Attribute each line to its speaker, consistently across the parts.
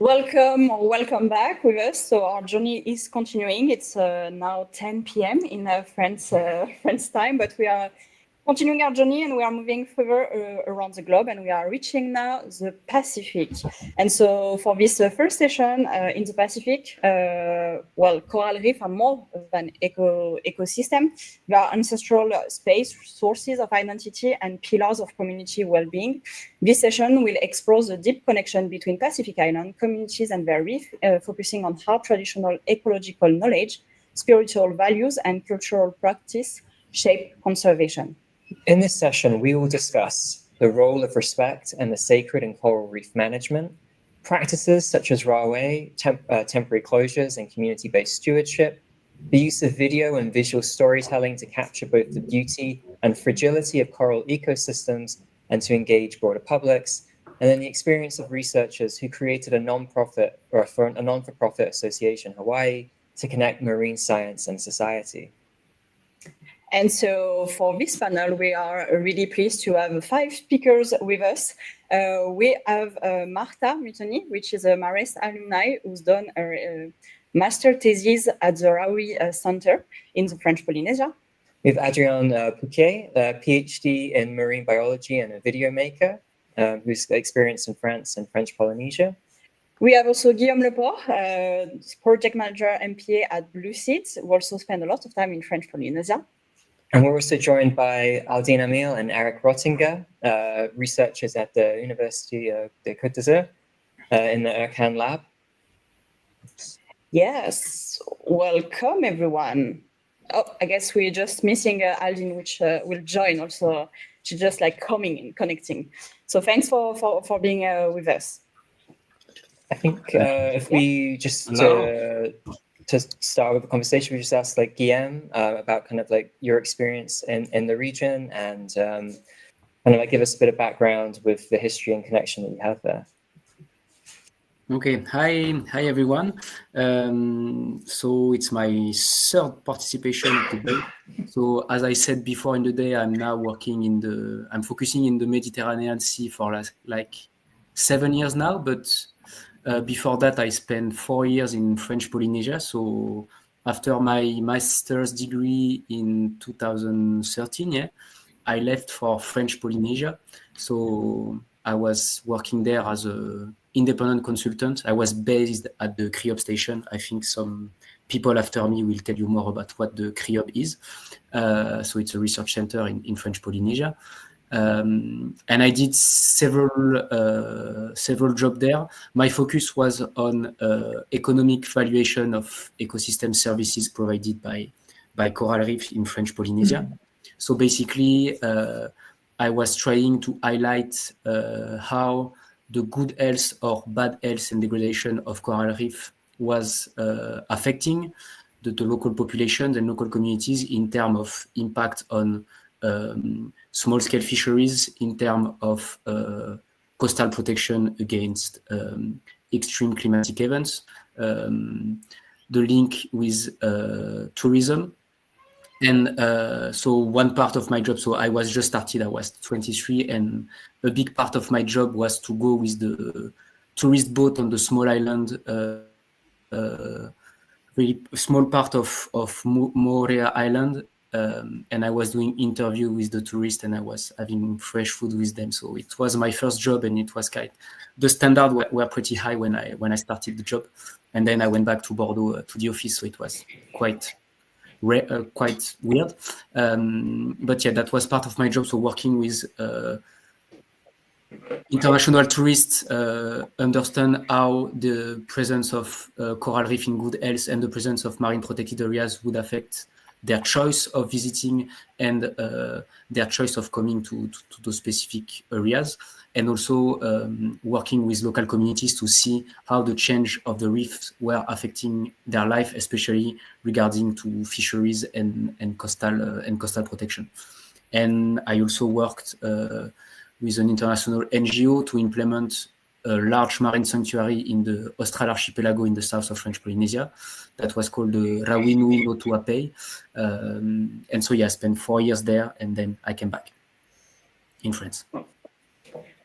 Speaker 1: Welcome or welcome back with us. So our journey is continuing. It's now 10 p.m. in France time, but we are continuing our journey and we are moving further around the globe, and we are reaching now the Pacific. And so for this first session in the Pacific, coral reef are more than ecosystem. They are ancestral space, sources of identity, and pillars of community well-being. This session will explore the deep connection between Pacific Island communities and their reef, focusing on how traditional ecological knowledge, spiritual values, and cultural practice shape conservation.
Speaker 2: In this session, we will discuss the role of respect and the sacred in coral reef management, practices such as rāhui, temporary closures, and community-based stewardship, the use of video and visual storytelling to capture both the beauty and fragility of coral ecosystems and to engage broader publics, and then the experience of researchers who created a non-for-profit association, Hawaii, to connect marine science and society.
Speaker 1: And so for this panel, we are really pleased to have 5 speakers with us. We have Marta Mutoni, which is a Marist alumni who's done a master thesis at the Rāhui Center in the French Polynesia.
Speaker 2: We have Adrienne Pouquet, a PhD in marine biology and a video maker, who's experienced in France and French Polynesia.
Speaker 1: We have also Guillaume Leport, project manager MPA at Blue Seeds, who also spent a lot of time in French Polynesia.
Speaker 2: And we're also joined by Aldine Emil and Eric Rottinger, researchers at the University de Côte d'Azur in the Ercan lab.
Speaker 1: Yes, welcome everyone. Oh, I guess we're just missing Aldine, which will join also. She's just like coming and connecting. So thanks for being with us.
Speaker 2: I think if we just to start with the conversation, we just asked like Guillaume about kind of like your experience in the region and kind of like give us a bit of background with the history and connection that you have there.
Speaker 3: Okay, hi everyone. So it's my third participation today. So as I said before in the day, I'm now I'm focusing in the Mediterranean Sea for like 7 years now, but before that, I spent 4 years in French Polynesia. So after my master's degree in 2013, I left for French Polynesia. So I was working there as an independent consultant. I was based at the CRIOP station. I think some people after me will tell you more about what the CRIOP is. So it's a research center in French Polynesia. And I did several jobs there. My focus was on economic valuation of ecosystem services provided by coral reef in French Polynesia. Mm-hmm. So basically, I was trying to highlight how the good health or bad health and degradation of coral reef was affecting the local populations and local communities in terms of impact on small-scale fisheries, in terms of coastal protection against extreme climatic events, the link with tourism. And so one part of my job, so I was just started, I was 23, and a big part of my job was to go with the tourist boat on the small island, really small part of Morea Island, and I was doing interview with the tourists and I was having fresh food with them. So it was my first job, and it was the standards were pretty high when I started the job. And then I went back to Bordeaux to the office, so it was quite weird. But yeah, that was part of my job. So working with international tourists, understand how the presence of coral reef in good health and the presence of marine protected areas would affect their choice of visiting and their choice of coming to those specific areas, and also working with local communities to see how the change of the reefs were affecting their life, especially regarding to fisheries and coastal protection. And I also worked with an international NGO to implement a large marine sanctuary in the Austral archipelago in the south of French Polynesia that was called the Rāhui Nui no Tuapei. And so yeah, I spent 4 years there, and then I came back in France.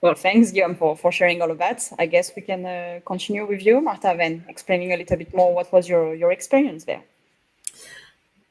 Speaker 1: Well, thanks, Guillaume, for sharing all of that. I guess we can continue with you, Marta, then explaining a little bit more what was your experience there.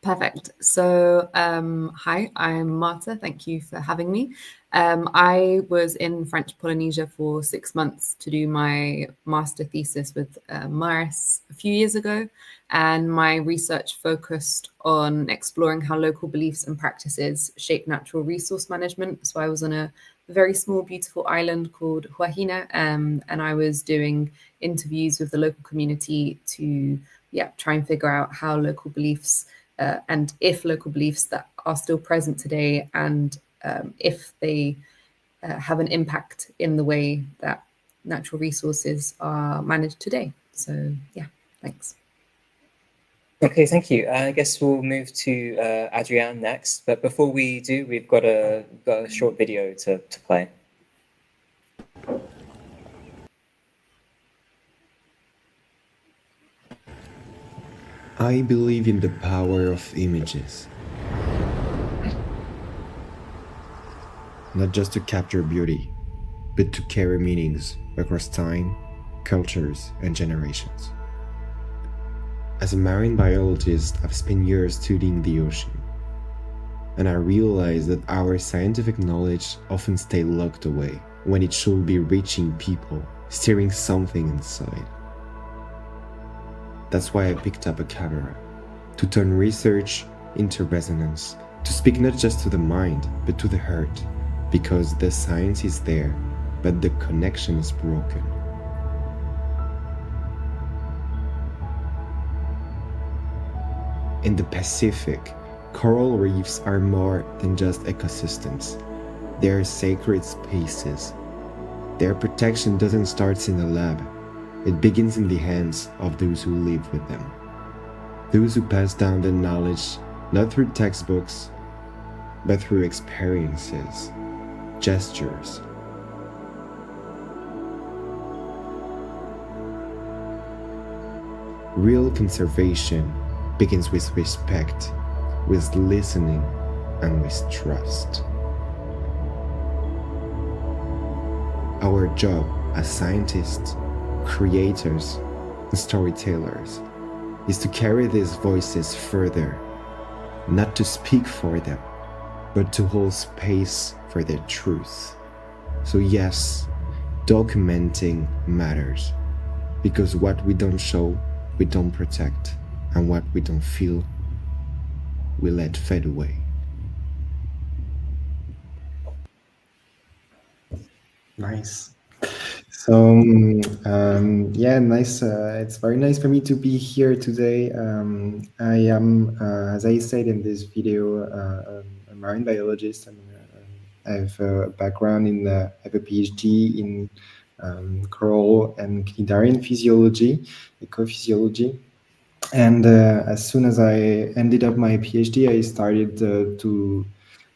Speaker 4: Perfect. So, hi, I'm Marta. Thank you for having me. I was in French Polynesia for 6 months to do my master thesis with Maris a few years ago. And my research focused on exploring how local beliefs and practices shape natural resource management. So I was on a very small, beautiful island called Hawai, and I was doing interviews with the local community to try and figure out how local beliefs and if local beliefs that are still present today, and if they have an impact in the way that natural resources are managed today. So yeah, thanks.
Speaker 2: Okay, thank you. I guess we'll move to Adrienne next, but before we do, we've got a short video to play.
Speaker 5: I believe in the power of images. Not just to capture beauty, but to carry meanings across time, cultures, and generations. As a marine biologist, I've spent years studying the ocean, and I realize that our scientific knowledge often stays locked away when it should be reaching people, stirring something inside. That's why I picked up a camera, to turn research into resonance, to speak not just to the mind, but to the heart, because the science is there, but the connection is broken. In the Pacific, coral reefs are more than just ecosystems. They are sacred spaces. Their protection doesn't start in a lab. It begins in the hands of those who live with them. Those who pass down the knowledge not through textbooks, but through experiences, gestures. Real conservation begins with respect, with listening, and with trust. Our job as scientists, creators, and storytellers is to carry these voices further, not to speak for them, but to hold space for their truth. So yes, documenting matters, because what we don't show, we don't protect, and what we don't feel, we let fade away.
Speaker 6: Nice. So yeah, nice. It's very nice for me to be here today. I am, as I said in this video, a marine biologist, and I have a background in. I have a PhD in coral and cnidarian physiology, ecophysiology. And as soon as I ended up my PhD, I started to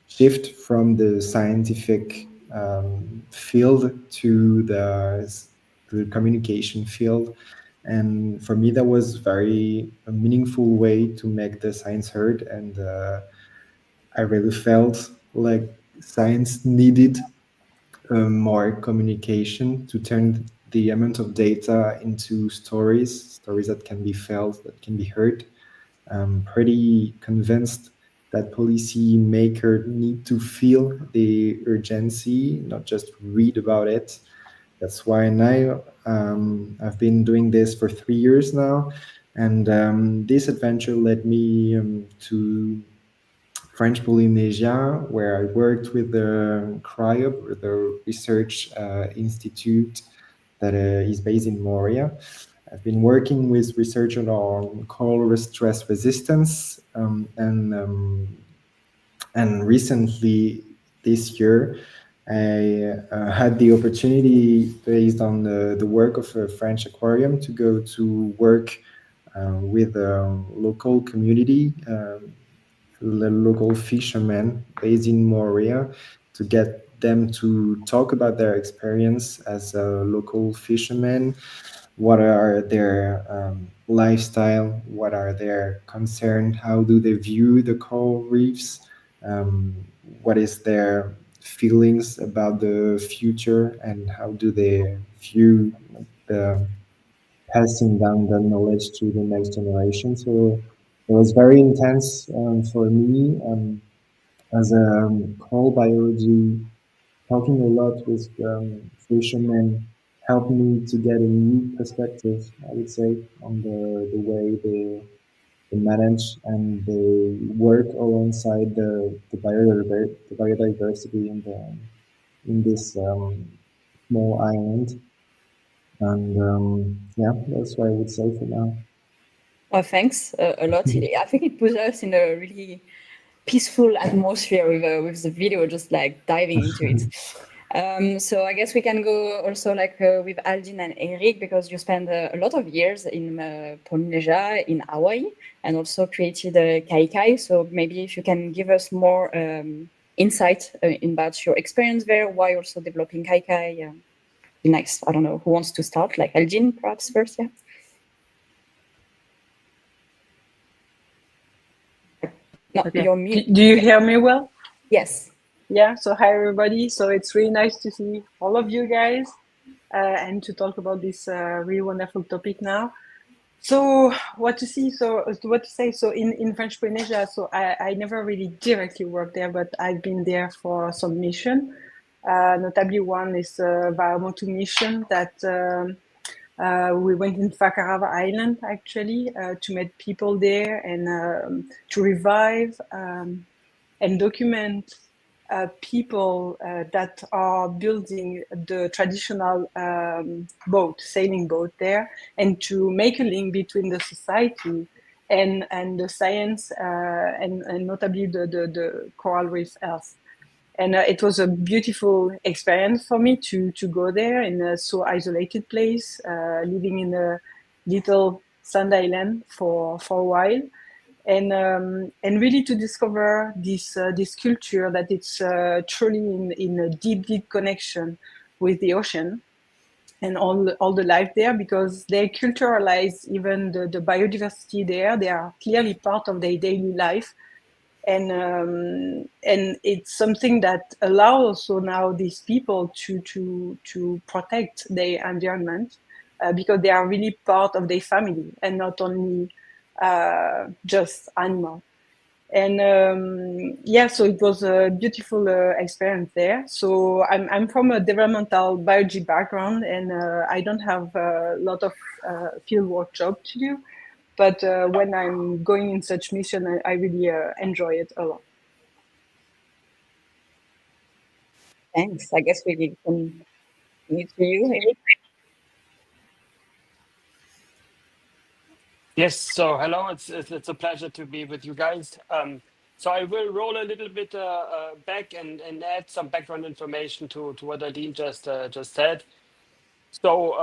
Speaker 6: shift from the scientific field to the communication field. And for me, that was very a meaningful way to make the science heard. And I really felt like science needed more communication to turn the amount of data into stories that can be felt, that can be heard. I'm pretty convinced that policymakers need to feel the urgency, not just read about it. That's why now I've been doing this for 3 years now, and this adventure led me to French Polynesia, where I worked with the CRIOP, the research institute that is based in Moria. I've been working with researchers on coral stress resistance, and recently this year, I had the opportunity, based on the work of a French aquarium, to go to work with a local community, the local fishermen based in Moria, to get them to talk about their experience as a local fishermen. What are their lifestyle? What are their concerns? How do they view the coral reefs? What is their feelings about the future and how do they view the passing down the knowledge to the next generation. So it was very intense for me as a coral biology, talking a lot with fishermen helped me to get a new perspective, I would say, on the way they manage and they work alongside the biodiversity in this small island. And yeah, that's what I would say for now.
Speaker 1: Well, thanks a lot. I think it puts us in a really peaceful atmosphere with the video, just like diving into it. So I guess we can go also like with Aldin and Eric, because you spent a lot of years in Polynesia, in Hawaii, and also created Kai Kai. So maybe if you can give us more insight about your experience there, why also developing Kai Kai. Be nice. I don't know who wants to start, like Aldin perhaps first, yeah. No,
Speaker 7: Okay.
Speaker 1: you're mute.
Speaker 7: Do you hear me well?
Speaker 1: Yes.
Speaker 7: Yeah. So hi everybody. So it's really nice to see all of you guys and to talk about this really wonderful topic now. So what to see? So what to say? So in French Polynesia, so I never really directly worked there, but I've been there for some mission. Notably, one is Vanuatu mission that we went in Fakarava Island actually to meet people there and to revive and document people that are building the traditional sailing boat there, and to make a link between the society and the science and notably the coral reef health. And it was a beautiful experience for me to go there in a so isolated place, living in a little sand island for a while, and really to discover this culture that it's truly in a deep connection with the ocean and all the life there, because they culturalize even the biodiversity there. They are clearly part of their daily life. And it's something that allows also now these people to protect their environment because they are really part of their family and not only just animal. And yeah, so it was a beautiful experience there. So I'm from a developmental biology background, and I don't have a lot of fieldwork job to do. But when I'm going in such mission, I really enjoy it a lot.
Speaker 1: Thanks. I guess we can meet you, Eric.
Speaker 8: Yes, so hello, it's a pleasure to be with you guys. So I will roll a little bit back and add some background information to what Aline just said. So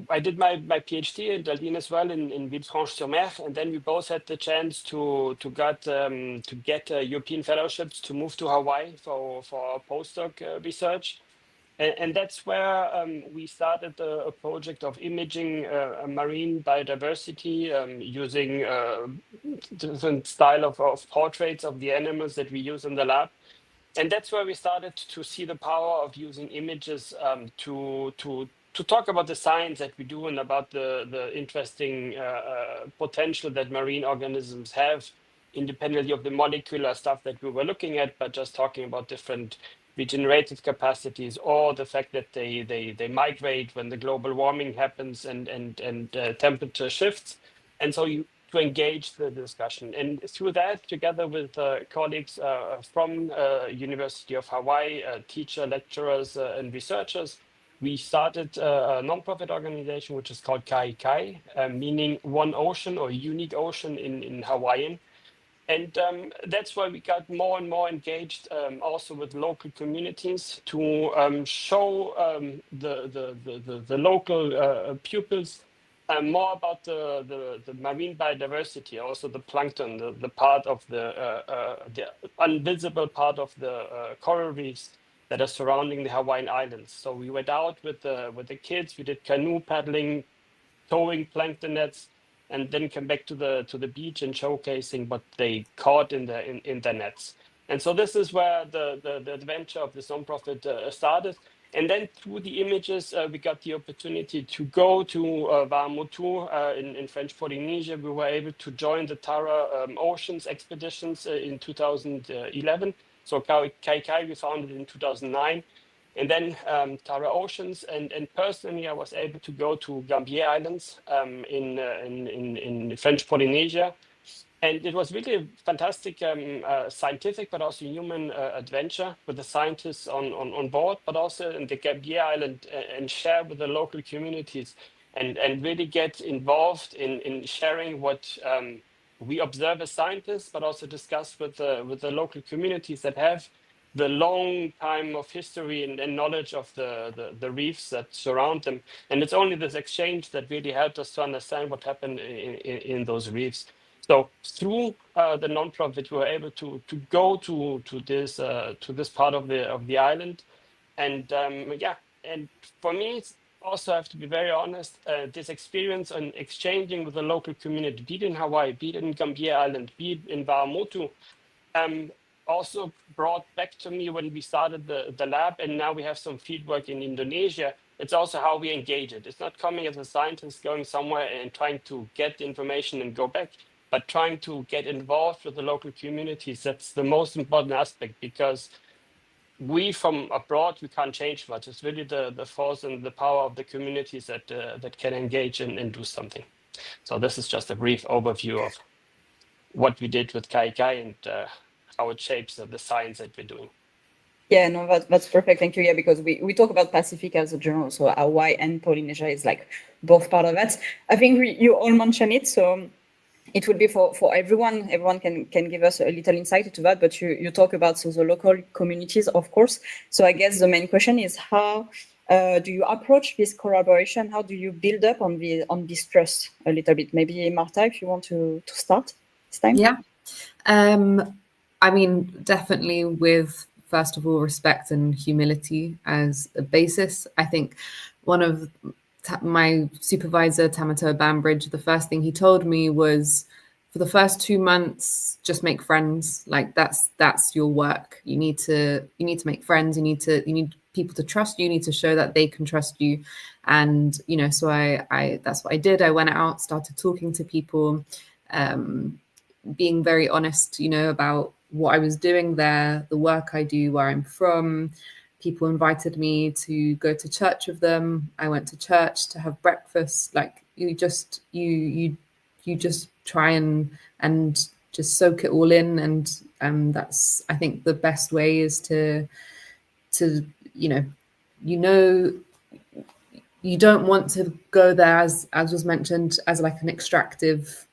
Speaker 8: I did my PhD and Aline as well in Villefranche-sur-Mer, and then we both had the chance to get European fellowships to move to Hawaii for our postdoc research. And that's where we started a project of imaging marine biodiversity using different style of portraits of the animals that we use in the lab. And that's where we started to see the power of using images to talk about the science that we do and about the interesting potential that marine organisms have, independently of the molecular stuff that we were looking at, but just talking about different regenerative capacities, or the fact that they migrate when the global warming happens and temperature shifts. And so to engage the discussion. And through that, together with colleagues from University of Hawaii, teacher, lecturers, and researchers, we started a nonprofit organization which is called Kai Kai, meaning one ocean or unique ocean in Hawaiian. And that's why we got more and more engaged also with local communities to show the local pupils more about the marine biodiversity, also the plankton, the part of the invisible part of the coral reefs that are surrounding the Hawaiian Islands. So we went out with the kids, we did canoe paddling, towing plankton nets, and then come back to the beach and showcasing what they caught in the nets. And so this is where the adventure of this nonprofit started. And then through the images, we got the opportunity to go to Vanuatu in French Polynesia. We were able to join the Tara Oceans expeditions in 2011. So Kai we founded in 2009. And then Tara Oceans, and personally, I was able to go to Gambier Islands in French Polynesia. And it was really a fantastic scientific, but also human adventure with the scientists on board, but also in the Gambier Island and share with the local communities and really get involved in sharing what we observe as scientists, but also discuss with the local communities that have the long time of history and knowledge of the reefs that surround them. And it's only this exchange that really helped us to understand what happened in those reefs. So through the nonprofit, we were able to go to this part of the island, and yeah, and for me, it's also have to be very honest. This experience on exchanging with the local community, be it in Hawaii, be it in Gambier Island, be it in Vanuatu, also brought back to me when we started the lab, and now we have some fieldwork in Indonesia. It's also how we engage it. It's not coming as a scientist going somewhere and trying to get the information and go back, but trying to get involved with the local communities. That's the most important aspect, because we from abroad, we can't change much. It's really the force and the power of the communities that can engage and do something. So this is just a brief overview of what we did with Kai and how it shapes the science that we're doing.
Speaker 1: Yeah, no, that's perfect. Thank you. Yeah, because we talk about Pacific as a general, so Hawaii and Polynesia is like both part of that. I think you all mentioned it, so it would be for everyone. Everyone can give us a little insight into that, but you talk about the local communities, of course. So I guess the main question is how do you approach this collaboration? How do you build up on this trust a little bit? Maybe Marta, if you want to start this time.
Speaker 4: Yeah. I mean, definitely with, first of all, respect and humility as a basis. I think one of my supervisor, Tamato Bambridge, the first thing he told me was, for the first 2 months, just make friends. Like that's your work. You need to make friends. You need people to trust you. You need to show that they can trust you. And so I that's what I did. I went out, started talking to people, being very honest, about what I was doing there, the work I do, where I'm from. People invited me to go to church with them. I went to church to have breakfast. Like you just try and just soak it all in. And that's, I think, the best way is to you don't want to go there as was mentioned as like an extractive.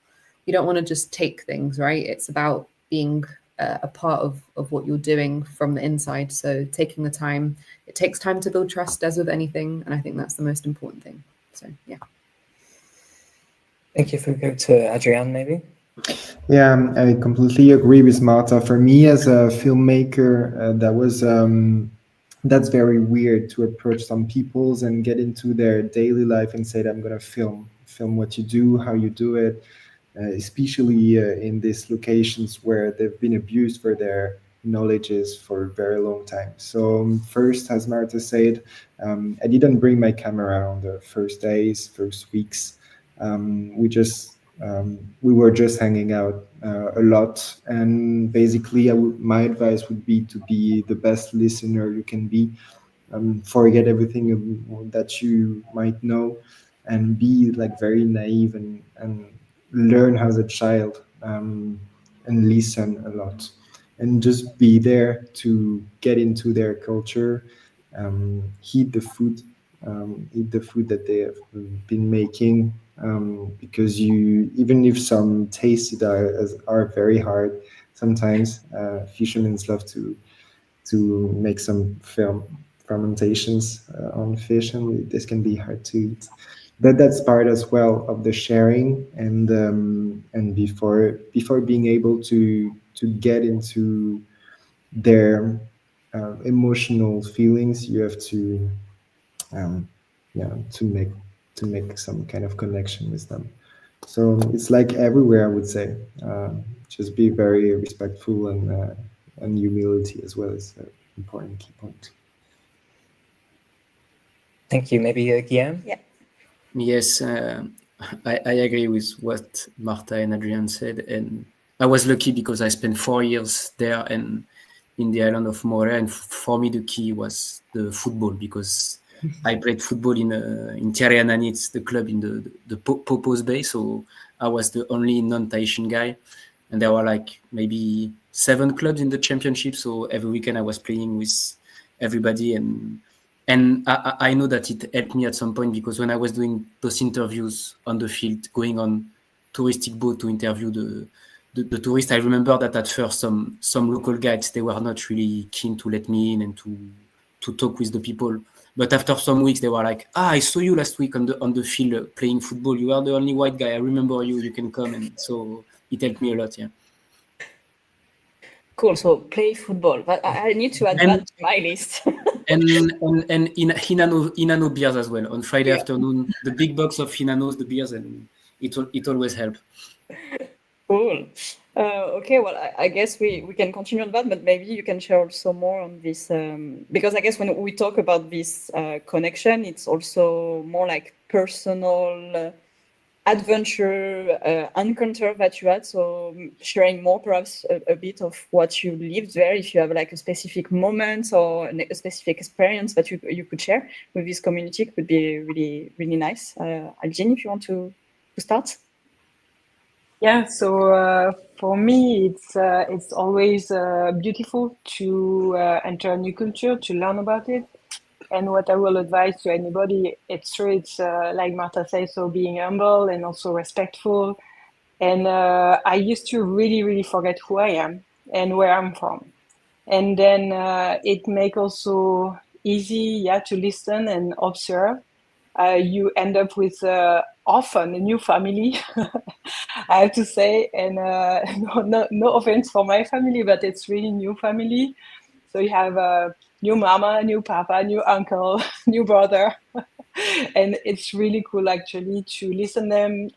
Speaker 4: You don't want to just take things, right? It's about being a part of what you're doing from the inside. So taking the time, it takes time to build trust, as with anything, and I think that's the most important thing. So yeah.
Speaker 2: Thank you. If we go to Adrian, maybe.
Speaker 6: Yeah, I completely agree with Marta. For me as a filmmaker, that's very weird to approach some peoples and get into their daily life and say that I'm going to film what you do, how you do it. Especially in these locations where they've been abused for their knowledges for a very long time. So first, as Marta said, I didn't bring my camera on the first days, first weeks. We were just hanging out a lot. And basically, my advice would be to be the best listener you can be. Forget everything that you might know, and be like very naive and learn as a child, and listen a lot, and just be there to get into their culture, eat the food that they have been making, because even if some tastes are very hard, sometimes fishermen love to make some fermentations on fish, and this can be hard to eat. That's part as well of the sharing, and before being able to get into their emotional feelings, you have to make some kind of connection with them. So it's like everywhere, I would say. Just be very respectful and and humility as well is an important key point.
Speaker 2: Thank you. Maybe Guillaume?
Speaker 1: Yeah.
Speaker 3: Yes, I agree with what Marta and Adrian said, and I was lucky because I spent 4 years there and in the island of More, and for me the key was the football, because I played football in Tirianani, it's the club in the Popos Bay, so I was the only non-Tahitian guy, and there were like maybe 7 clubs in the championship, so every weekend I was playing with everybody, and I know that it helped me at some point, because when I was doing those interviews on the field, going on touristic boat to interview the tourists, I remember that at first some local guides, they were not really keen to let me in and to talk with the people. But after some weeks, they were like, I saw you last week on the field playing football. You are the only white guy. I remember you. You can come. And so it helped me a lot, yeah.
Speaker 1: Cool. So play football. But I need to add that to my list.
Speaker 3: and in Hinano beers as well. On Friday afternoon, the big box of Hinanos, the beers, and it always helps.
Speaker 1: Cool. Okay, well, I guess we can continue on that, but maybe you can share also more on this, because I guess when we talk about this connection, it's also more like personal adventure encounter that you had. So sharing more perhaps a bit of what you lived there, if you have like a specific moment or a specific experience that you could share with this community, it would be really, really nice. Aljin, if you want to start.
Speaker 7: Yeah, so for me, it's always beautiful to enter a new culture, to learn about it. And what I will advise to anybody, it's true, it's like Marta says, so being humble and also respectful. And I used to really, really forget who I am and where I'm from. And then it make also easy, to listen and observe. You end up with often a new family, I have to say, and no offense for my family, but it's really new family. So you have a new mama, new papa, new uncle, new brother, and it's really cool actually to listen them,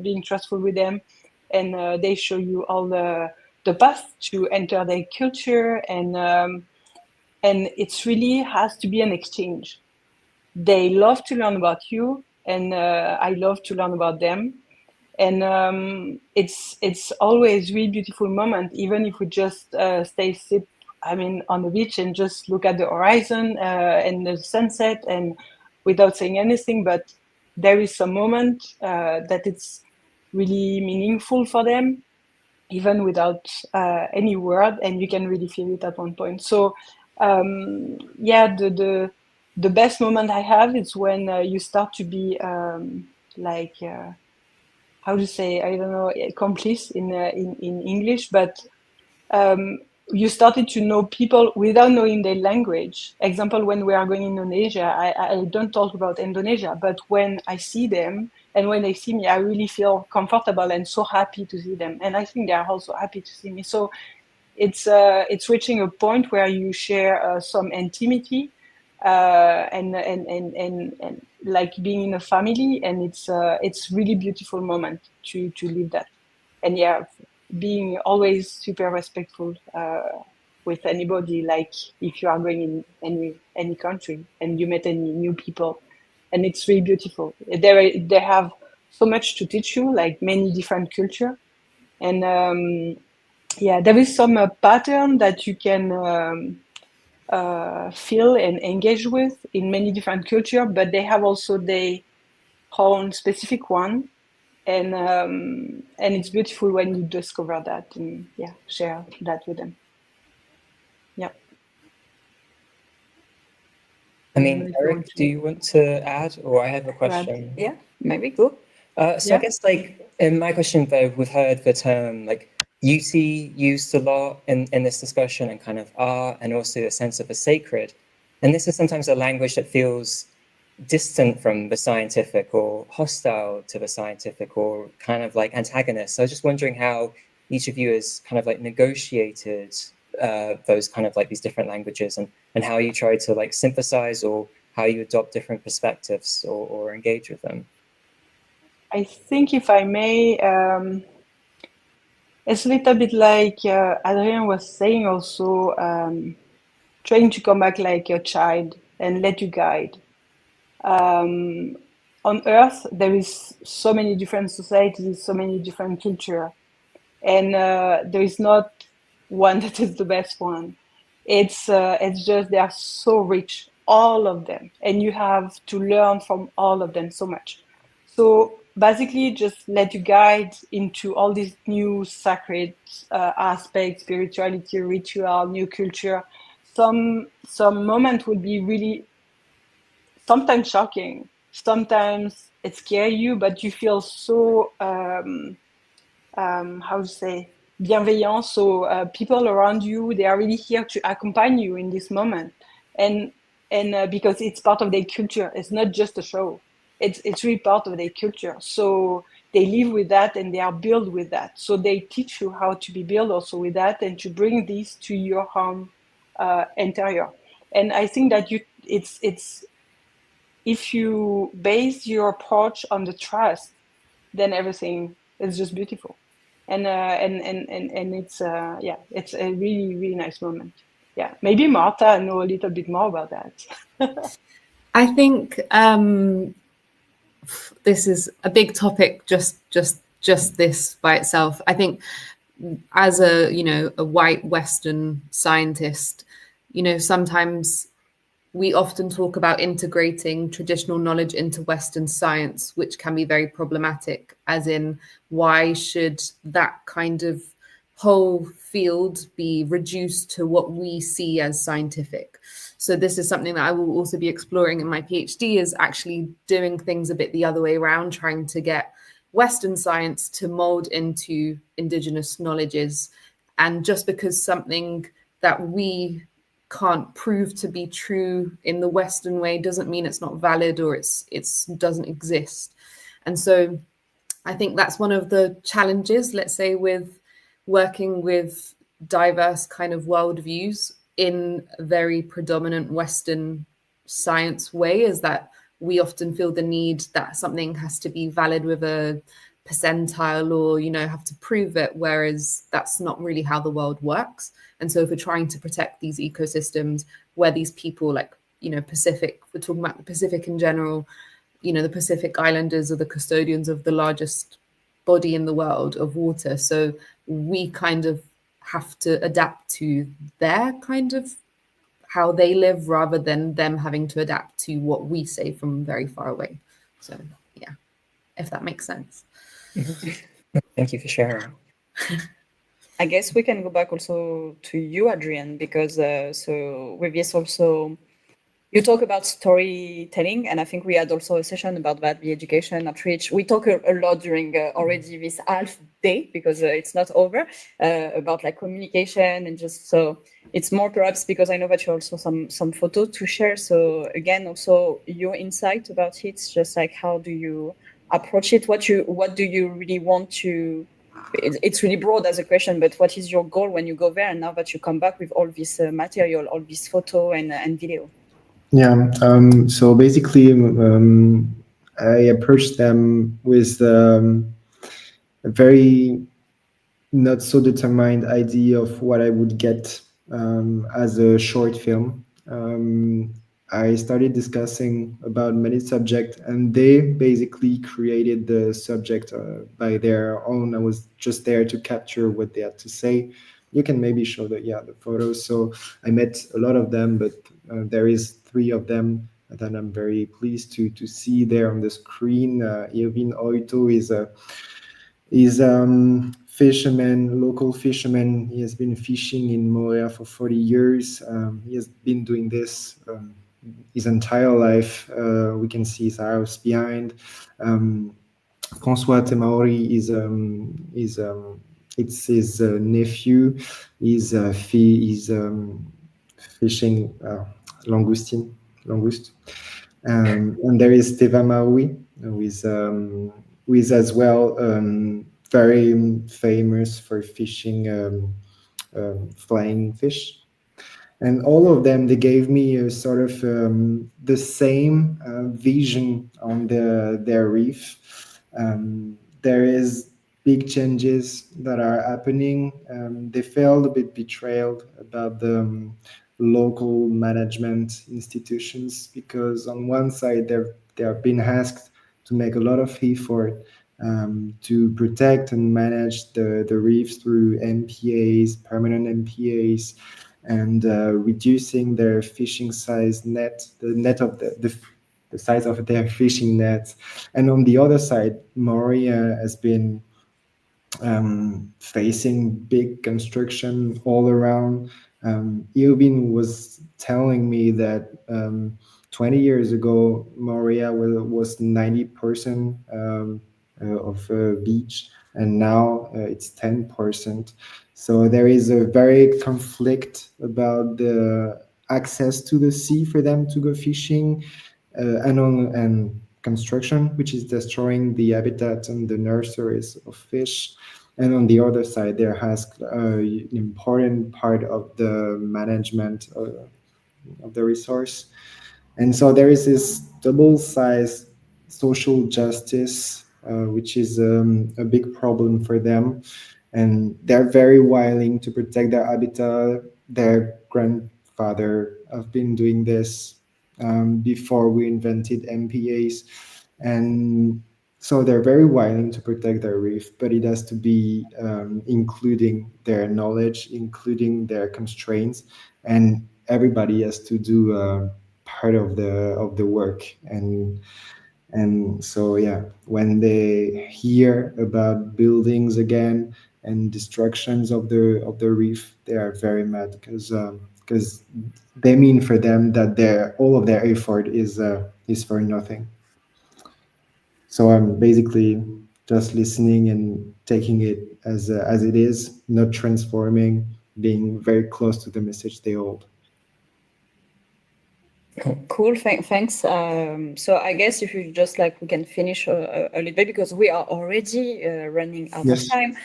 Speaker 7: being trustful with them, and they show you all the path to enter their culture, and it's really has to be an exchange. They love to learn about you, and I love to learn about them. And it's always really beautiful moment, even if we just sit on the beach and just look at the horizon and the sunset, and without saying anything, but there is some moment that it's really meaningful for them, even without any word, and you can really feel it at one point. So the best moment I have is when you start to be how to say, I don't know, complice in English, but you started to know people without knowing their language. Example, when we are going in Indonesia, I don't talk about Indonesia, but when I see them and when they see me, I really feel comfortable and so happy to see them. And I think they are also happy to see me. So it's reaching a point where you share some intimity and like being in a family, and it's really beautiful moment to live that. And being always super respectful with anybody, like if you are going in any country and you met any new people, and it's really beautiful. They have so much to teach you, like many different culture, and there is some pattern that you can feel and engage with in many different culture, but they have also their own specific one, and it's beautiful when you discover that and share that with them.
Speaker 2: I mean, Eric, do you want to add, or I have a question?
Speaker 1: Yeah, maybe go.
Speaker 2: I guess like in my question, though, we've heard the term like beauty used a lot in this discussion, and kind of art, and also a sense of the sacred. And this is sometimes a language that feels distant from the scientific, or hostile to the scientific, or kind of like antagonist. So I was just wondering how each of you has kind of like negotiated those kind of like these different languages, and how you try to like synthesize, or how you adopt different perspectives or engage with them.
Speaker 7: I think, if I may, it's a little bit like Adrien was saying also, trying to come back like your child and let you guide. On Earth, there is so many different societies, so many different culture, and there is not one that is the best one. It's just they are so rich, all of them, and you have to learn from all of them so much. So basically, just let you guide into all these new sacred aspects, spirituality, ritual, new culture. Some moment will be really sometimes shocking, sometimes it scares you, but you feel so how to say, bienveillant. So people around you, they are really here to accompany you in this moment, and because it's part of their culture. It's not just a show. It's really part of their culture. So they live with that and they are built with that. So they teach you how to be built also with that and to bring this to your home interior. And I think that it's if you base your approach on the trust, then everything is just beautiful. And it's yeah, it's a really, really nice moment. Yeah, maybe Marta know a little bit more about that.
Speaker 4: I think this is a big topic. Just this by itself. I think as a a white Western scientist, sometimes we often talk about integrating traditional knowledge into Western science, which can be very problematic, as in why should that kind of whole field be reduced to what we see as scientific? So this is something that I will also be exploring in my PhD, is actually doing things a bit the other way around, trying to get Western science to mold into indigenous knowledges. And just because something that we can't prove to be true in the Western way doesn't mean it's not valid or it's doesn't exist. And so I think that's one of the challenges, let's say, with working with diverse kind of worldviews in a very predominant Western science way, is that we often feel the need that something has to be valid with a percentile or have to prove it, whereas that's not really how the world works. And so if we're trying to protect these ecosystems where these people Pacific, we're talking about the Pacific in general, the Pacific Islanders are the custodians of the largest body in the world of water. So we kind of have to adapt to their kind of how they live rather than them having to adapt to what we say from very far away. So yeah, if that makes sense.
Speaker 2: Thank you for sharing.
Speaker 1: I guess we can go back also to you, Adrien, because so with this also, you talk about storytelling, and I think we had also a session about that, the education outreach. We talk a lot during already this half day, because it's not over, about like communication and just so it's more perhaps because I know that you also some photo to share. So again, also your insight about it, just like how do you approach it? What do you really want to? It's really broad as a question, but what is your goal when you go there? And now that you come back with all this material, all this photo and video.
Speaker 6: Yeah. So basically, I approached them with a very not so determined idea of what I would get as a short film. I started discussing about many subjects, and they basically created the subject by their own. I was just there to capture what they had to say. You can maybe show the photos. So I met a lot of them, but there is 3 of them that I'm very pleased to see there on the screen. Irvin Oito is fisherman, local fisherman. He has been fishing in Morea for 40 years. He has been doing this his entire life. We can see his house behind. François Temaori it's his nephew. He's fishing langoustine. And there is Teva Maui, who is as well very famous for fishing flying fish. And all of them, they gave me a sort of the same vision on their reef. There is big changes that are happening. They felt a bit betrayed about the local management institutions, because on one side they have been asked to make a lot of effort to protect and manage the reefs through MPAs, permanent MPAs, and reducing their fishing size net, the net of the size of their fishing nets. And on the other side, Moria has been facing big construction all around. Eubin was telling me that 20 years ago, Moria was 90% of beach, and now it's 10%. So there is a very conflict about the access to the sea for them to go fishing, and construction, which is destroying the habitat and the nurseries of fish. And on the other side, there has an important part of the management of the resource. And so there is this double-sized social justice, which is a big problem for them. And they're very willing to protect their habitat. Their grandfather have been doing this before we invented MPAs. And so they're very willing to protect their reef, but it has to be including their knowledge, including their constraints, and everybody has to do part of the work. And so yeah, when they hear about buildings again and destructions of the reef, they are very mad, because they mean for them that all of their effort is for nothing. So I'm basically just listening and taking it as it is, not transforming, being very close to the message they hold.
Speaker 1: Cool, thanks. So I guess if you just we can finish a little bit, because we are already running out of time.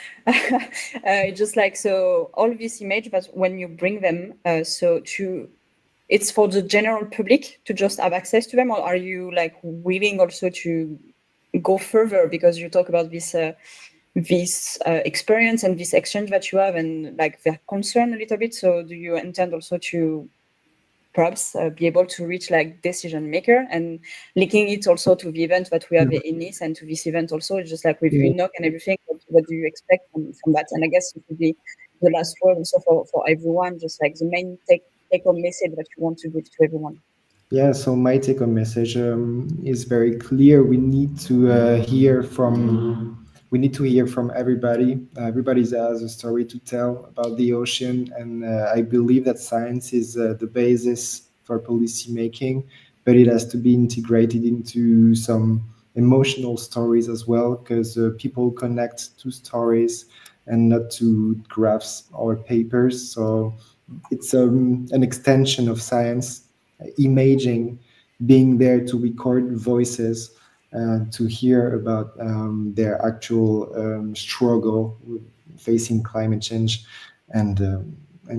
Speaker 1: Just so all this image, but when you bring them, it's for the general public to just have access to them, or are you willing also to go further, because you talk about this experience and this exchange that you have, and they're concerned a little bit. So do you intend also to perhaps be able to reach decision maker, and linking it also to the event that we have in Nice, and to this event also, it's just with UNOC and everything, what do you expect from that? And I guess it would be the last word also for everyone, just the main take-home message that you want to give to everyone.
Speaker 6: Yeah, so my take-home message is very clear. We need to hear from everybody. Everybody has a story to tell about the ocean, and I believe that science is the basis for policy making, but it has to be integrated into some emotional stories as well, because people connect to stories and not to graphs or papers. So it's an extension of science, imaging, being there to record voices, to hear about their actual struggle with facing climate change and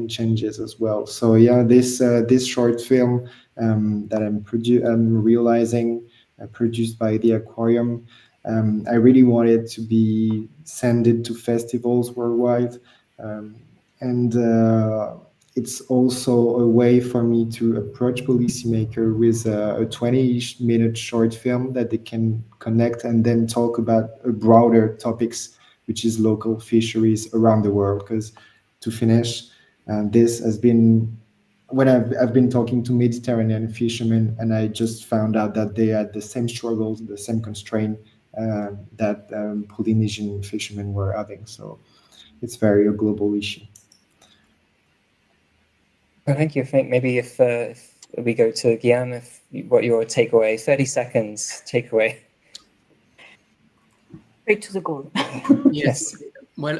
Speaker 6: changes as well. So yeah, this short film that I'm realizing, produced by the Aquarium, I really wanted to be sent to festivals worldwide, and it's also a way for me to approach policymaker with a 20-minute short film that they can connect and then talk about broader topics, which is local fisheries around the world. Because to finish, this has been when I've been talking to Mediterranean fishermen, and I just found out that they had the same struggles, the same constraint that Polynesian fishermen were having. So it's very a global issue.
Speaker 2: Well, thank you. I think maybe if we go to Guillaume, what your takeaway, 30 seconds takeaway.
Speaker 1: Straight to the goal.
Speaker 3: Yes. Well,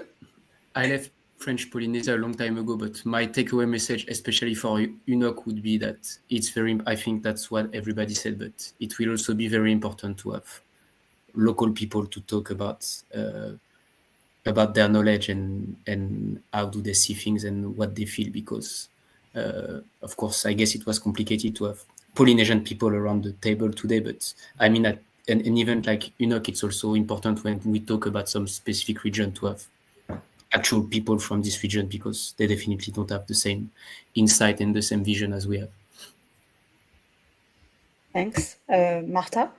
Speaker 3: I left French Polynesia a long time ago, but my takeaway message, especially for UNOC, would be that it's I think that's what everybody said, but it will also be very important to have local people to talk about their knowledge and how do they see things and what they feel, because of course, I guess it was complicated to have Polynesian people around the table today, but I mean, an event like UNOC, it's also important when we talk about some specific region to have actual people from this region, because they definitely don't have the same insight and the same vision as we have.
Speaker 1: Thanks. Marta?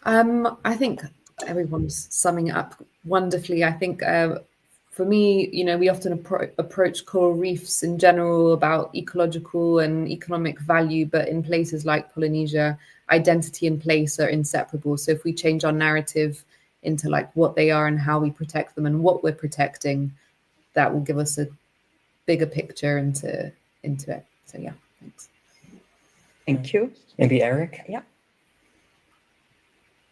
Speaker 4: I think everyone's summing it up wonderfully. I think for me, we often approach coral reefs in general about ecological and economic value, but in places like Polynesia, identity and place are inseparable. So if we change our narrative into like what they are and how we protect them and what we're protecting, that will give us a bigger picture into it. So yeah, thanks.
Speaker 1: Thank you.
Speaker 2: Maybe Eric?
Speaker 1: Yeah.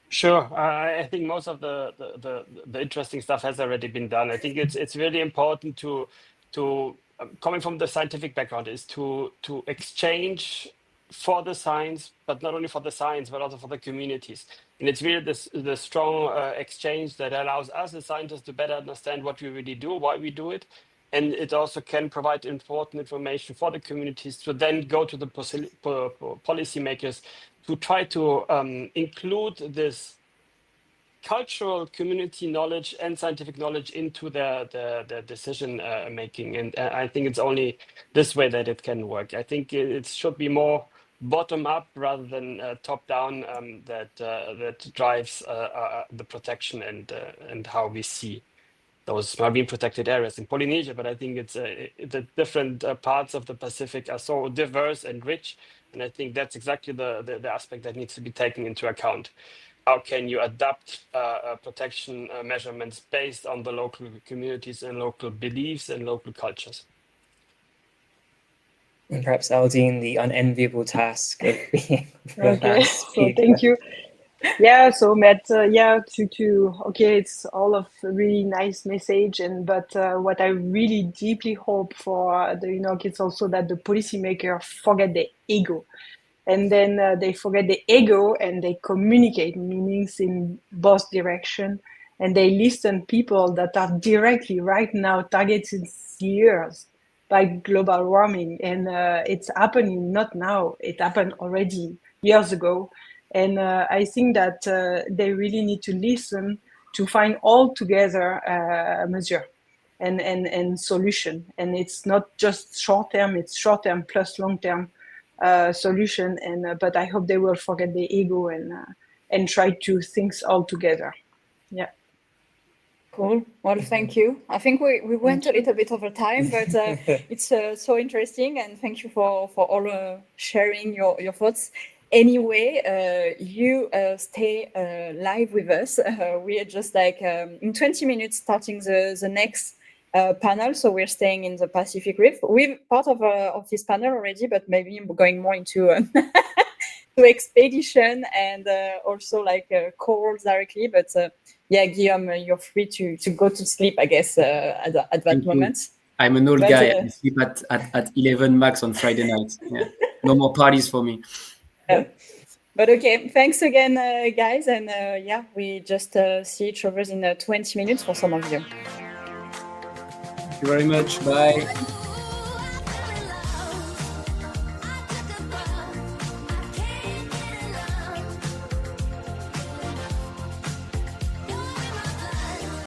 Speaker 8: Sure. I think most of the interesting stuff has already been done. I think it's really important to coming from the scientific background is to exchange for the science, but not only for the science, but also for the communities. And it's really the strong exchange that allows us as scientists to better understand what we really do, why we do it. And it also can provide important information for the communities to then go to the policymakers to try to include this cultural community knowledge and scientific knowledge into the decision making. And I think it's only this way that it can work. I think it should be more bottom up rather than top down that drives the protection and how we see those marine protected areas in Polynesia. But I think it's the different parts of the Pacific are so diverse and rich. And I think that's exactly the aspect that needs to be taken into account. How can you adapt protection measurements based on the local communities and local beliefs and local cultures?
Speaker 2: And perhaps Aldine, the unenviable task of being the
Speaker 7: Okay,
Speaker 2: last
Speaker 7: so
Speaker 2: speaker.
Speaker 7: thank you. Yeah, so Matt, okay, it's all of a really nice message, but what I really deeply hope for the UNOC is also that the policymaker forget the ego, and then they forget the ego and they communicate meanings in both direction, and they listen people that are directly right now targeted years by global warming, and it's happening not now, it happened already years ago. And I think that they really need to listen to find all together a measure and solution. And it's not just short term, it's short term plus long term solution. And but I hope they will forget the ego and try to think all together. Yeah.
Speaker 1: Cool. Well, thank you. I think we went a little bit over time, but it's so interesting. And thank you for all sharing your thoughts. Anyway, you stay live with us. We are just like in 20 minutes starting the next panel. So we're staying in the Pacific Reef. We're part of this panel already, but maybe going more into to expedition and also like corals directly. But yeah, Guillaume, you're free to go to sleep, I guess, at that moment.
Speaker 3: I'm an old guy. I sleep at 11 max on Friday night. Yeah. No more parties for me.
Speaker 1: But okay, thanks again, guys. And yeah, we just see each other in 20 minutes for some of you.
Speaker 3: Thank you very much. Bye.